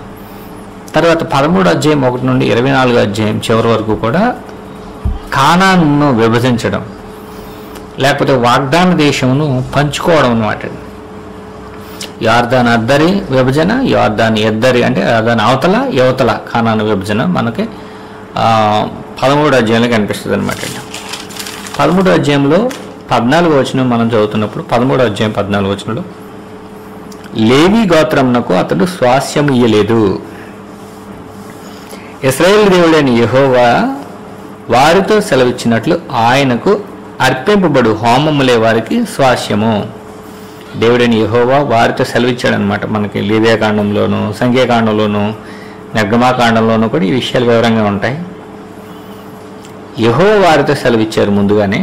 తర్వాత 13వ అధ్యాయం 1 నుండి 24వ అధ్యాయం చివరి వరకు కూడా కానానును విభజించడం, లేకపోతే వాగ్దాన దేశమును పంచుకోవడం అనమాట. యార్దాన్ అద్దరి విభజన, యార్దాన్ ఎద్దరి అంటే యార్దాన్ అవతల యువతల కానాను విభజన మనకి 13వ అధ్యాయంలో కనిపిస్తుంది అనమాట. 13వ అధ్యాయంలో 14వ వచనం మనం చదువుతున్నప్పుడు 13వ అధ్యాయం 14వ వచనంలో లేవి గోత్రమునకు అతడు స్వాస్యం ఇయ్యలేదు. ఇశ్రాయేలు దేవుడైన యెహోవా వారితో సెలవిచ్చినట్లు ఆయనకు అర్పింపబడు హోమములే వారికి స్వాస్యము. దేవుడైన యెహోవా వారితో సెలవిచ్చాడనమాట. మనకి లేవ్యాకాండంలోను, సంఖ్యాకాండంలోను, నిర్గమాకాండంలోనూ కూడా ఈ విషయాలు వివరంగా ఉంటాయి. యెహోవా వారితో సెలవిచ్చారు ముందుగానే.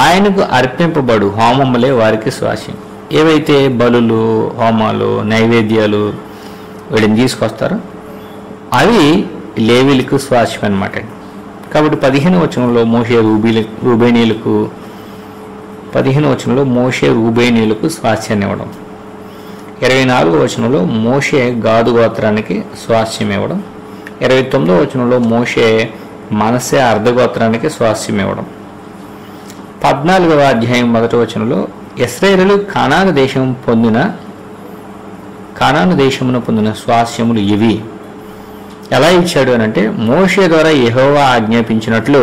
ఆయనకు అర్పింపబడు హోమములే వారికి స్వాస్యం. ఏవైతే బలులు, హోమాలు, నైవేద్యాలు వీటిని తీసుకొస్తారో అవి లేవీలకు స్వాస్యం అనమాట. కాబట్టి 15వ వచనంలో మోషే రూబేనీయులకు 15వ వచనంలో మోషే రూబేనీయులకు స్వాస్యాన్ని ఇవ్వడం, 24వ వచనంలో మోషే గాదు గోత్రానికి స్వాస్యం ఇవ్వడం, 29వ వచనంలో మోషే మనస్సే అర్ధగోత్రానికి స్వాస్యం ఇవ్వడం, 14వ అధ్యాయం 1వ వచనంలో ఇశ్రాయేలు కానాను దేశమును పొందిన స్వాస్యములు ఇవి. ఎలా ఇచ్చాడు అని అంటే, మోషే ద్వారా యెహోవా ఆజ్ఞాపించినట్లు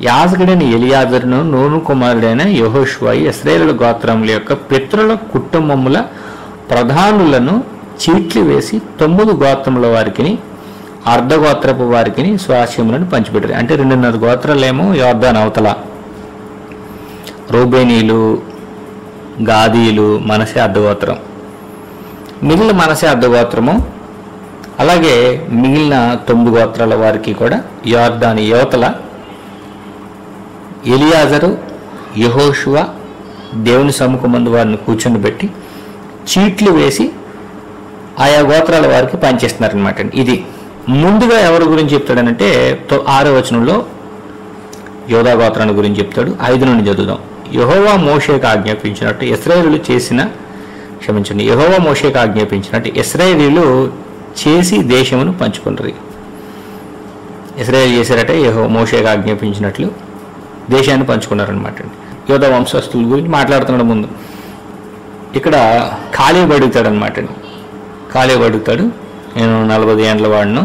యాజకుడైన ఎలియాజరును, నూను కుమారుడైన యెహోషువ ఇశ్రాయేలు గోత్రముల యొక్క పితరుల కుటుంబముల ప్రధానులను చీట్లు వేసి 9 గోత్రముల వారికి, అర్ధగోత్రపు వారికి స్వాస్యములను పంచిపెట్టారు. అంటే 2.5 గోత్రాలేమో యోర్దాను అవతల, రూబేనీలు, గాదీలు, మనసే అర్ధగోత్రం. మిగిలిన మనసే అర్ధగోత్రము, అలాగే మిగిలిన 9 గోత్రాల వారికి కూడా యోర్దాను యువతల ఎలియాజరు, యెహోషువ దేవుని సముఖమందు వారిని కూర్చొని పెట్టి చీట్లు వేసి ఆయా గోత్రాల వారికి పనిచేస్తున్నారనమాట. ఇది ముందుగా ఎవరి గురించి చెప్తాడనంటే 6వ వచనంలో యోధా గోత్రాన్ని గురించి చెప్తాడు. 5 నుండి చదువుదాం. యెహోవా మోషేకు ఆజ్ఞాపించినట్టు యెహోవా మోషేకు ఆజ్ఞాపించినట్టు ఇశ్రాయేలీయులు చేసి దేశమును పంచుకుంటారు. ఇశ్రాయేలు చేశారట మోషేకు ఆజ్ఞాపించినట్లు దేశాన్ని పంచుకున్నారనమాట. యోధా వంశస్థుల గురించి మాట్లాడుతున్నాడు ముందు. ఇక్కడ కాలేబు అడుగుతాడనమాట. కాలేబు అడుగుతాడు, నేను 40 ఏండ్ల వాడిను,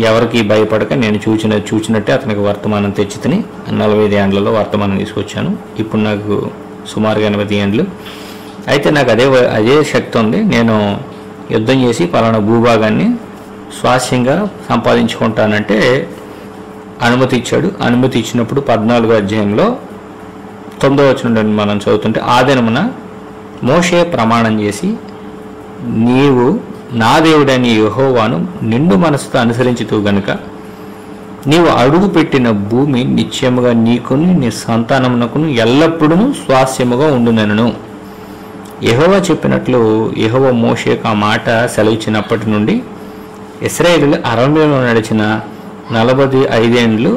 ఎవరికి భయపడక నేను చూచినట్టే అతనికి వర్తమానం తెచ్చి తిని 45 ఏండ్లలో వర్తమానం తీసుకొచ్చాను. ఇప్పుడు నాకు సుమారుగా 80 ఏండ్లు. అయితే నాకు అదే శక్తి ఉంది. నేను యుద్ధం చేసి పలానా భూభాగాన్ని స్వాస్యంగా సంపాదించుకుంటానంటే అనుమతి ఇచ్చాడు. అనుమతి ఇచ్చినప్పుడు 14వ అధ్యాయంలో 9వ వచనం మనం చదువుతుంటే, ఆ దినమున మోషే ప్రమాణం చేసి, నీవు నా దేవుడైన యెహోవాను నిండు మనసుతో అనుసరించుతూ గనుక నీవు అడుగు పెట్టిన భూమి నిశ్చయముగా నీకును నీ సంతానమునకును ఎల్లప్పుడూ స్వాస్యముగా ఉండునెను. యెహోవా చెప్పినట్లు యెహోవా మోషేకు ఆ మాట సెలవిచ్చినప్పటి నుండి ఇశ్రాయేలు అరణ్యంలో నడిచిన 45 ఏండ్లు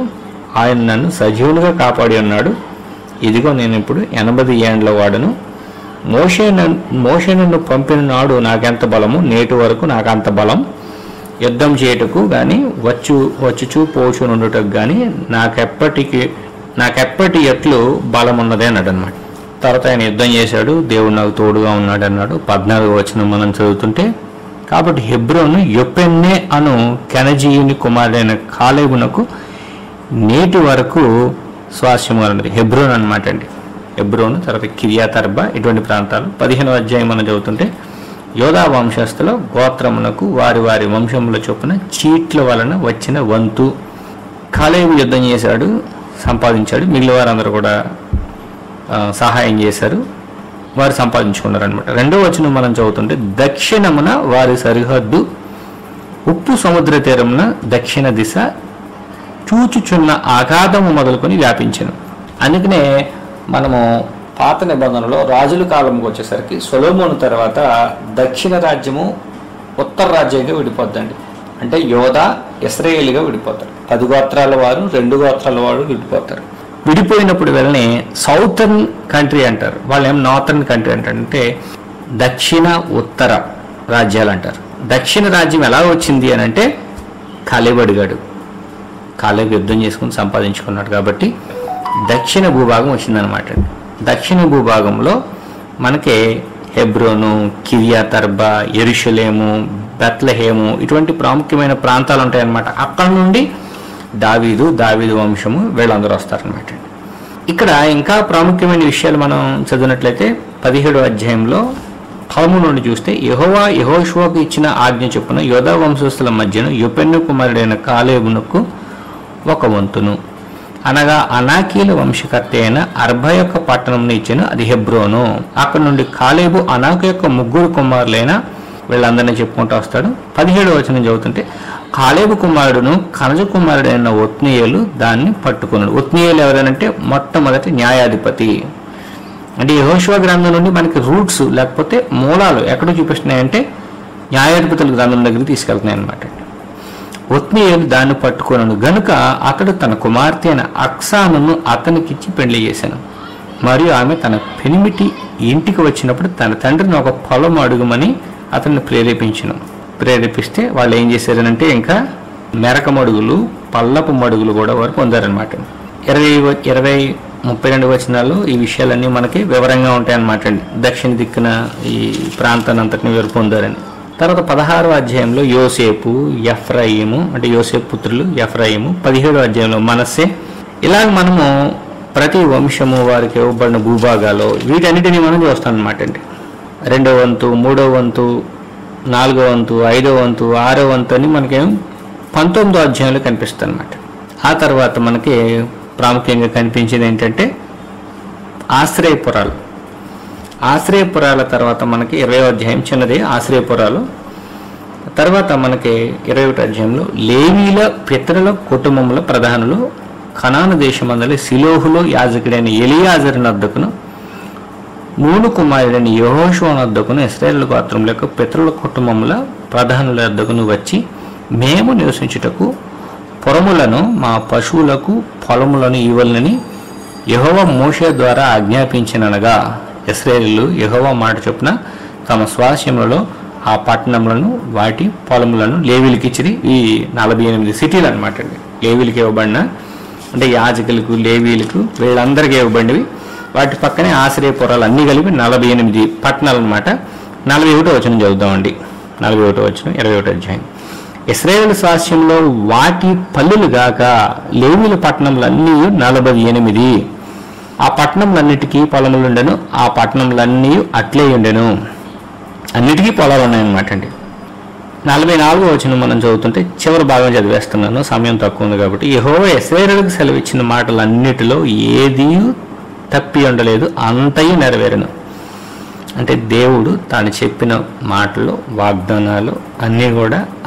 ఆయన నన్ను సజీవులుగా కాపాడి ఉన్నాడు. ఇదిగో నేను ఇప్పుడు 80 ఏండ్ల వాడను. మోషే నన్ను పంపిన నాడు నాకెంత బలము, నేటి వరకు నాకంత బలం. యుద్ధం చేయుటకు కానీ వచ్చుచూ పోచు నుండుటకు కానీ నాకెప్పటి ఎట్లు బలం ఉన్నదే అన్నాడు అనమాట. తర్వాత ఆయన యుద్ధం చేశాడు, దేవుడు నాకు తోడుగా ఉన్నాడు అన్నాడు. 14వ వచనం మనం చదువుతుంటే, కాబట్టి హెబ్రోను యొప్పెన్నే అను కెనజీయుని కుమారుడైన కాలేబునకు నేటి వరకు స్వాస్యము అన్నది హెబ్రోన్ అనమాట అండి. హెబ్రోను, తర్వాత కిర్యాతర్బా, ఇటువంటి ప్రాంతాలు. 15వ అధ్యాయం మనం చదువుతుంటే, యోధా వంశస్థుల గోత్రమునకు వారి వారి వంశముల చొప్పున చీట్ల వలన వచ్చిన వంతు. కాలేబు యుద్ధం చేశాడు, సంపాదించాడు. మిగిలిన వారందరూ కూడా సహాయం చేశారు, వారు సంపాదించుకున్నారనమాట. 2వ వచనం మనం చదువుతుంటే, దక్షిణమున వారి సరిహద్దు ఉప్పు సముద్ర తీరమున దక్షిణ దిశ చూచుచున్న ఆఘాతము మొదలుకొని వ్యాపించెను. అందుకనే మనము పాత నిబంధనలో రాజుల కాలంకి వచ్చేసరికి సొలొమోను తర్వాత దక్షిణ రాజ్యము ఉత్తర రాజ్యంగా విడిపోద్దండి. అంటే యోధా ఇశ్రాయేలుగా విడిపోతారు. 10 గోత్రాల వారు, 2 గోత్రాల వారు విడిపోతారు. విడిపోయినప్పుడు వెళ్ళని సౌతర్న్ కంట్రీ అంటారు, వాళ్ళు ఏం నార్థర్న్ కంట్రీ అంటారు. అంటే దక్షిణ ఉత్తర రాజ్యాలు అంటారు. దక్షిణ రాజ్యం ఎలా వచ్చింది అని అంటే కాలేబు అడిగాడు. కాలేబు యుద్ధం చేసుకుని సంపాదించుకున్నాడు కాబట్టి దక్షిణ భూభాగం వచ్చిందనమాట. దక్షిణ భూభాగంలో మనకి హెబ్రోను, కిర్యాతర్బా, యెరూషలేము, బెత్లెహేము ఇటువంటి ప్రాముఖ్యమైన ప్రాంతాలు ఉంటాయన్నమాట. అక్కడ నుండి దావీదు వంశము వీళ్ళందరూ వస్తారనమాట. ఇక్కడ ఇంకా ప్రాముఖ్యమైన విషయాలు మనం చదివినట్లయితే 17వ అధ్యాయంలో 13 నుండి చూస్తే, యెహోషువకు ఇచ్చిన ఆజ్ఞ చొప్పున యోధా వంశస్థుల మధ్యను యోపెన్ను కుమారుడైన కాలేబునకు ఒక వంతును, అనగా అనాకీల వంశకర్త అయిన అర్బ యొక్క పట్టణం ఇచ్చాను, అది హెబ్రోను. అక్కడ నుండి కాలేబు అనాకు యొక్క 3 కుమారులైన వీళ్ళందరినీ చెప్పుకుంటూ వస్తాడు. 17వ వచనం చదువుతుంటే, కాలేబు కుమారుడును కనజ కుమారుడైన ఒత్నీయేలు దాన్ని పట్టుకున్నాడు. ఒత్నీయేలు ఎవరనంటే మొట్టమొదటి న్యాయాధిపతి. అంటే యెహోషువ గ్రంథం నుండి మనకి రూట్స్ లేకపోతే మూలాలు ఎక్కడ చూపిస్తున్నాయంటే న్యాయాధిపతుల గ్రంథం దగ్గరికి తీసుకెళ్తున్నాయి అనమాట. ఒత్నీయేలు దాన్ని పట్టుకున్నాడు గనుక అతడు తన కుమార్తె అయిన అక్సానును అతనికిచ్చి పెళ్లి చేశాను. మరియు ఆమె తన పెనిమిటి ఇంటికి వచ్చినప్పుడు తన తండ్రిని ఒక పొలం అడుగుమని అతన్ని ప్రేరేపిస్తే వాళ్ళు ఏం చేశారనంటే ఇంకా మెరక మడుగులు, పల్లపు మడుగులు కూడా వారు పొందారనమాట. 32 వచనాల్లో ఈ విషయాలన్నీ మనకి వివరంగా ఉంటాయన్నమాట అండి. దక్షిణ దిక్కున ఈ ప్రాంతాన్ని అంతటిని వీరు పొందారని. తర్వాత 16వ అధ్యాయంలో యోసేపు, ఎఫ్రాయిము, అంటే యోసేపు పుత్రులు ఎఫ్రాయిము, 17వ అధ్యాయంలో మనస్సే. ఇలాగ మనము ప్రతి వంశము వారికి ఇవ్వబడిన భూభాగాలు వీటన్నిటినీ మనం చూస్తాం అనమాట అండి. 2వ వంతు, 3వ వంతు, 4వ వంతు, 5వ వంతు, 6వ వంతు అని మనకేం 19వ అధ్యాయంలో కనిపిస్తుంది అనమాట. ఆ తర్వాత మనకి ప్రాముఖ్యంగా కనిపించేది ఏంటంటే ఆశ్రయపురాలు. ఆశ్రయపురాల తర్వాత మనకి 20వ అధ్యాయం చిన్నది ఆశ్రయపురాలు. తర్వాత మనకి 21వ అధ్యాయంలో లేవీల పితరుల కుటుంబముల ప్రధానులు కనాను దేశమందలి సిలోహులో యాజకుడైన ఎలియాజరు నద్దకును, నూను కుమారుడైన యెహోషువ నద్దకును, ఇశ్రాయేలు గోత్రముల యొక్క పితరుల కుటుంబముల ప్రధానుల వద్దకును వచ్చి, మేము నివసించుటకు పురములను మా పశువులకు పొలములను ఇవ్వాలని యెహోవా మోషే ద్వారా ఆజ్ఞాపించిననగా, ఇశ్రాయేలీయులు యెహోవా మాట చొప్పున తమ స్వాస్యములలో ఆ పట్టణములను వాటి పొలములను లేవీలకు ఇచ్చిరి. ఈ 48 సిటీలు అనమాట అండి లేవీలకు ఇవ్వబడిన, అంటే యాజకులకు, లేవీలకు వీళ్ళందరికీ ఇవ్వబడినవి. వాటి పక్కనే ఆశ్రయపురాలు అన్నీ కలిపి 48 పట్టణాలు అనమాట. 41వ వచనం చదువుదామండి. 41వ వచనం 21వ అధ్యాయం. ఇశ్రాయేలు స్వాస్యంలో వాటి పల్లెలు గాక లేవీల పట్టణములన్నీ 48. ఆ పట్టణములన్నిటికీ పొలములుండెను, ఆ పట్టణములన్నీ అట్లే ఉండెను. అన్నిటికీ పొలాలు ఉన్నాయన్నమాట అండి. 44వ వచనం మనం చదువుతుంటే చివరి భాగం చదివేస్తున్నాను, సమయం తక్కువ ఉంది కాబట్టి. యెహోవా ఇశ్రాయేలుకు సెలవిచ్చిన మాటలన్నిటిలో ఏదీ తప్పి ఉండలేదు, అంతయు నెరవేరును. అంటే దేవుడు తాను చెప్పిన మాటలు, వాగ్దానాలు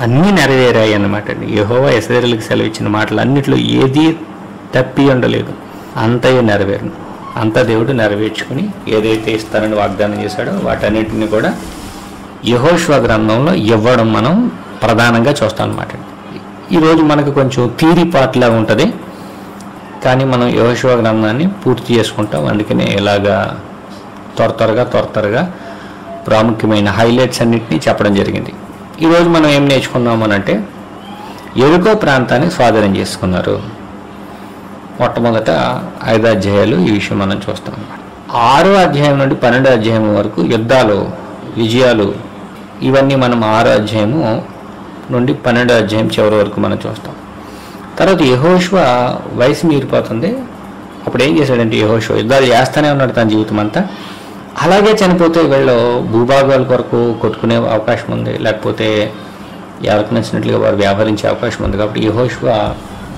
అన్నీ నెరవేరాయి అన్నమాట అండి. యెహోవా ఇశ్రాయేలుకు సెలవిచ్చిన మాటలు అన్నిటిలో ఏదీ తప్పి ఉండలేదు, అంతయు నెరవేరును. అంతా దేవుడు నెరవేర్చుకుని ఏదైతే ఇస్తారని వాగ్దానం చేశాడో వాటన్నిటిని కూడా యెహోషువ గ్రంథంలో ఇవ్వడం మనం ప్రధానంగా చూస్తాం అన్నమాట. ఈరోజు మనకు కొంచెం థియరీ పార్ట్లా ఉంటుంది, కానీ మనం యెహోషువ గ్రంథాన్ని పూర్తి చేసుకుంటాం. అందుకనే ఇలాగా త్వరగా ప్రాముఖ్యమైన హైలైట్స్ అన్నింటినీ చెప్పడం జరిగింది. ఈరోజు మనం ఏం నేర్చుకున్నామనంటే యెరికో ప్రాంతాన్ని స్వాధీనం చేసుకున్నారు. మొట్టమొదట 5 అధ్యాయాలు ఈ విషయం మనం చూస్తాం. 6వ అధ్యాయం నుండి 12వ అధ్యాయం వరకు యుద్ధాలు, విజయాలు ఇవన్నీ మనం 6వ అధ్యాయము నుండి 12వ అధ్యాయం చివరి వరకు మనం చూస్తాం. తర్వాత యెహోషువ వయసు మీరిపోతుంది. అప్పుడు ఏం చేశాడంటే యెహోషువ యుద్ధాలు చేస్తూనే ఉన్నాడు తన జీవితం అంతా. అలాగే చనిపోతే వీళ్ళు భూభాగాల కొరకు కొట్టుకునే అవకాశం ఉంది, లేకపోతే ఎవరికి నచ్చినట్లుగా వారు వ్యవహరించే అవకాశం ఉంది. కాబట్టి యెహోషువ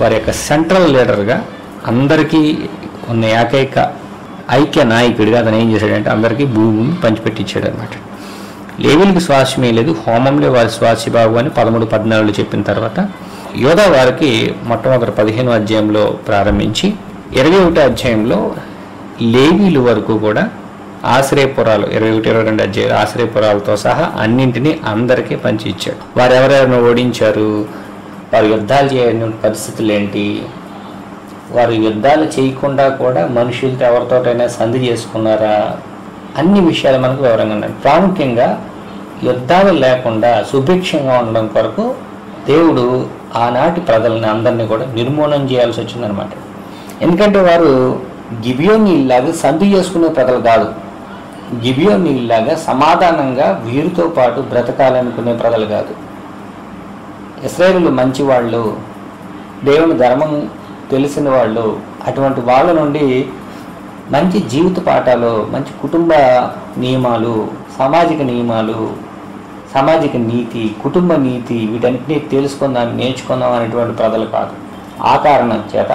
వారి యొక్క సెంట్రల్ లీడర్గా, అందరికీ ఉన్న ఏకైక ఐక్య నాయకుడిగా అతను ఏం చేశాడంటే అందరికీ భూమిని పంచిపెట్టించాడు అనమాట. లేవీలకు స్వాస్యమే లేదు, హోమంలో వారి స్వాస్య బాగు అని 13-14 చెప్పిన తర్వాత యోధా వారికి మొట్టమొదటి 15వ అధ్యాయంలో ప్రారంభించి 21వ అధ్యాయంలో లేవీలు వరకు కూడా ఆశ్రయపురాలు 21-22 అధ్యాయులు ఆశ్రయపురాలతో సహా అన్నింటినీ అందరికీ పంచి ఇచ్చాడు. వారు ఎవరెవరిని ఓడించారు, వారు యుద్ధాలు చేయని పరిస్థితులు ఏంటి, వారు యుద్ధాలు చేయకుండా కూడా మనుషులతో ఎవరితోటైనా సంధి చేసుకున్నారా, అన్ని విషయాలు మనకు వివరంగా ఉన్నాయి. ప్రాముఖ్యంగా యుద్ధాలు లేకుండా సుభిక్షంగా ఉండడం కొరకు దేవుడు ఆనాటి ప్రజలని అందరినీ కూడా నిర్మూలన చేయాల్సి వచ్చిందనమాట. ఎందుకంటే వారు గిబియోని ఇలాగా సంధి చేసుకునే ప్రజలు కాదు, గిబియోనీయుల్లాగా సమాధానంగా వీరితో పాటు బ్రతకాలనుకునే ప్రజలు కాదు. ఇశ్రాయేలు మంచివాళ్ళు, దేవుని ధర్మం తెలిసిన వాళ్ళు, అటువంటి వాళ్ళ నుండి మంచి జీవిత పాఠాలు, మంచి కుటుంబ నియమాలు, సామాజిక నియమాలు, సామాజిక నీతి, కుటుంబ నీతి, వీటన్నిటినీ తెలుసుకుందాం, నేర్చుకుందాం అనేటువంటి ప్రజలు కాదు. ఆ కారణం చేత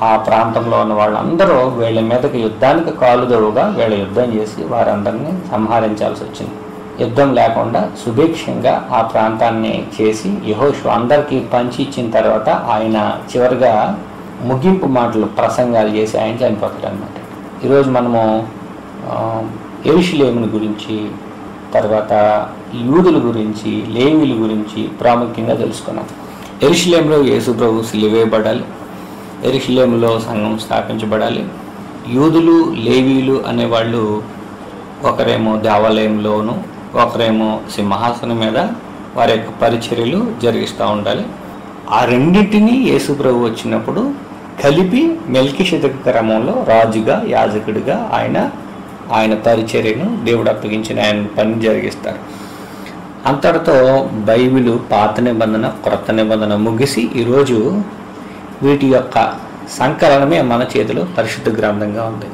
ఆ ప్రాంతంలో ఉన్న వాళ్ళందరూ వీళ్ళ మీదకి యుద్ధానికి కాలుదవుగా వీళ్ళ యుద్ధం చేసి వారందరినీ సంహరించాల్సి వచ్చింది. యుద్ధం లేకుండా సుభిక్షంగా ఆ ప్రాంతాన్ని చేసి యెహోషువ అందరికీ పంచి ఇచ్చిన తర్వాత ఆయన చివరిగా ముగింపు మాటలు ప్రసంగాలు చేసి ఆయన చనిపోతాడు అన్నమాట. ఈరోజు మనము యెరూషలేముని గురించి, తర్వాత యూదుల గురించి, లేవీల గురించి ప్రాముఖ్యంగా తెలుసుకున్నాం. యెరూషలేములో యేసు ప్రభు సిలువేయబడాలి, యెరూషలేములో సంఘం స్థాపించబడాలి. యూదులు, లేవీలు అనేవాళ్ళు ఒకరేమో దేవాలయంలోను, ఒకరేమో సింహాసనం మీద వారి యొక్క పరిచర్యలు జరిగిస్తూ ఉండాలి. ఆ రెండింటినీ యేసు ప్రభు వచ్చినప్పుడు కలిపి మెల్కీషెదెకు క్రమంలో రాజుగా, యాజకుడిగా ఆయన పరిచర్యను దేవుడు అప్పగించిన ఆయన పని జరిగిస్తారు. అంతటితో బైబిల్ పాత నిబంధన, క్రొత్త నిబంధన ముగిసి ఈరోజు వీటి యొక్క సంకలనమే మన చేతిలో పరిశుద్ధ గ్రంథంగా ఉంది.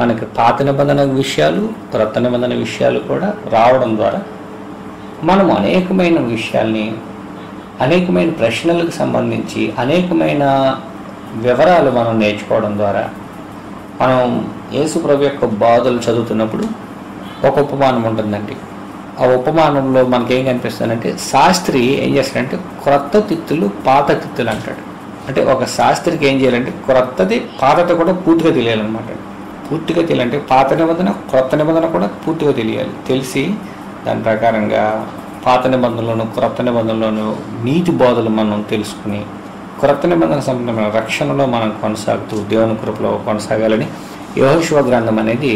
మనకి పాత నిబంధన విషయాలు, క్రొత్త నిబంధన విషయాలు కూడా రావడం ద్వారా మనం అనేకమైన విషయాల్ని, అనేకమైన ప్రశ్నలకు సంబంధించి అనేకమైన వివరాలు మనం నేర్చుకోవడం ద్వారా మనం యేసు ప్రభు యొక్క బోధలు చదువుతున్నప్పుడు ఒక ఉపమానం ఉంటుందండి. ఆ ఉపమానంలో మనకేం కనిపిస్తుందంటే, శాస్త్రి ఏం చేస్తాడంటే క్రొత్త తిత్తులు పాత తిత్తులు అంటాడు. అంటే ఒక శాస్త్రికి ఏం చేయాలంటే క్రొత్తది పాతది కూడా పూర్తిగా తెలియాలన్నమాట. పూర్తిగా తెలియాలంటే పాత నిబంధన, క్రొత్త నిబంధన కూడా పూర్తిగా తెలియాలి. తెలిసి దాని ప్రకారంగా పాత నిబంధనలోను, క్రొత్త నిబంధనలోను నీతి బోధలు మనం తెలుసుకుని క్రొత్త నిబంధన సంబంధమైన రక్షణలో మనం కొనసాగుతూ దేవుని కృపలో కొనసాగాలని యెహోషువ గ్రంథం అనేది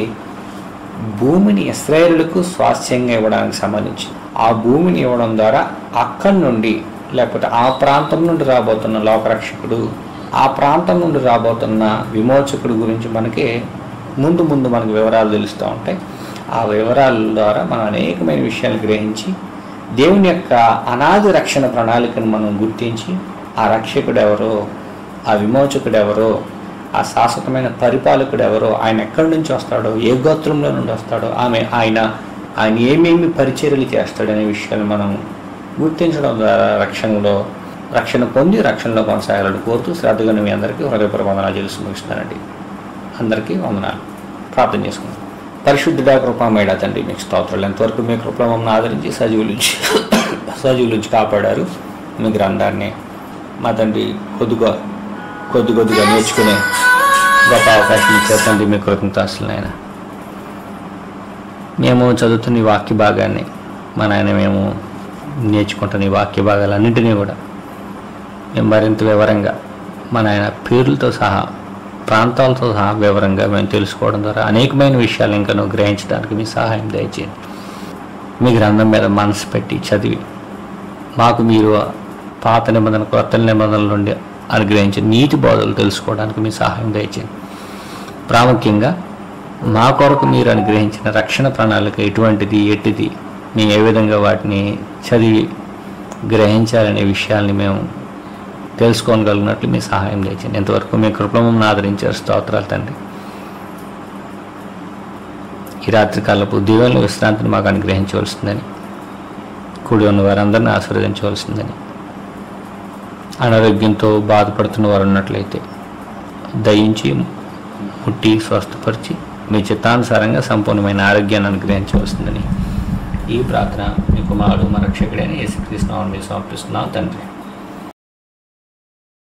భూమిని ఇశ్రాయేలులకు స్వాస్థ్యంగా ఇవ్వడానికి సంబంధించి, ఆ భూమిని ఇవ్వడం ద్వారా అక్కడి నుండి, లేకపోతే ఆ ప్రాంతం నుండి రాబోతున్న లోకరక్షకుడు, ఆ ప్రాంతం నుండి రాబోతున్న విమోచకుడు గురించి మనకి ముందు మనకు వివరాలు తెలుస్తూ ఉంటాయి. ఆ వివరాల ద్వారా మనం అనేకమైన విషయాలు గ్రహించి దేవుని యొక్క అనాది రక్షణ ప్రణాళికను మనం గుర్తించి ఆ రక్షకుడు ఎవరో, ఆ విమోచకుడు ఎవరో, ఆ శాశ్వతమైన పరిపాలకుడు ఎవరో, ఆయన ఎక్కడి నుంచి వస్తాడో, ఏ గోత్రంలో నుండి వస్తాడో, ఆయన ఏమేమి పరిచర్యలు చేస్తాడనే విషయాలు మనం గుర్తించడం ద్వారా రక్షణ పొంది రక్షణలో కొనసాగాలని కోరుతూ శ్రద్ధగా మీ అందరికీ హృదయపూర్వక వందనాలు చేసి ముగిస్తానండి. అందరికీ వందనాలు. ప్రార్థన చేసుకున్నాం. పరిశుద్ధుడా, కృపామయుడా తండ్రి, మీకు స్తోత్రాలు. ఎంతవరకు మీ కృపలో మమ్మల్ని ఆదరించి సజీవులుంచి కాపాడారు. మీ గ్రంథాన్ని మా తండ్రి కొద్దిగా నేర్చుకునే గొప్ప అవకాశం ఇచ్చేతండి. మీ కృతజ్ఞతాస్తులు నాయన. మేము చదువుతున్న ఈ వాక్య భాగాన్ని మా నాయన మేము నేర్చుకుంటున్న ఈ వాక్య భాగాలన్నింటినీ కూడా మేము మరింత వివరంగా మా నాయన పేర్లతో సహా, ప్రాంతాలతో సహా వివరంగా మేము తెలుసుకోవడం ద్వారా అనేకమైన విషయాలు ఇంకా నువ్వు గ్రహించడానికి మీ సహాయం దయచేయండి. మీ గ్రంథం మీద మనసు పెట్టి చదివి మాకు మీరు పాత నిబంధన, క్రొత్త నిబంధనల నుండి అనుగ్రహించిన నీతి బోధలు తెలుసుకోవడానికి మీ సహాయం దయచేయండి. ప్రాముఖ్యంగా మా కొరకు మీరు అనుగ్రహించిన రక్షణ ప్రణాళిక ఎటువంటిది, ఎట్టిది, మేము ఏ విధంగా వాటిని చదివి గ్రహించాలనే విషయాల్ని మేము తెలుసుకోగలిగినట్లు మీ సహాయం దయచేయండి. ఎంతవరకు మీ కృపలను ఆదరించారు. స్తోత్రాలు తండ్రి. ఈ రాత్రికాలపు దీవెనల విశ్రాంతిని మాకు అనుగ్రహించవలసిందని, కూడి ఉన్న వారందరినీ ఆశీర్వదించవలసిందని, అనారోగ్యంతో బాధపడుతున్న వారు ఉన్నట్లయితే దయించి ముట్టి స్వస్థపరిచి మీ చిత్తానుసారంగా సంపూర్ణమైన ఆరోగ్యాన్ని అనుగ్రహించవలసిందని ఈ ప్రార్థన మీ కుమారుడు, మా రక్షకుడైన యేసుక్రీస్తు నామములో సమర్పిస్తున్నాం తండ్రి.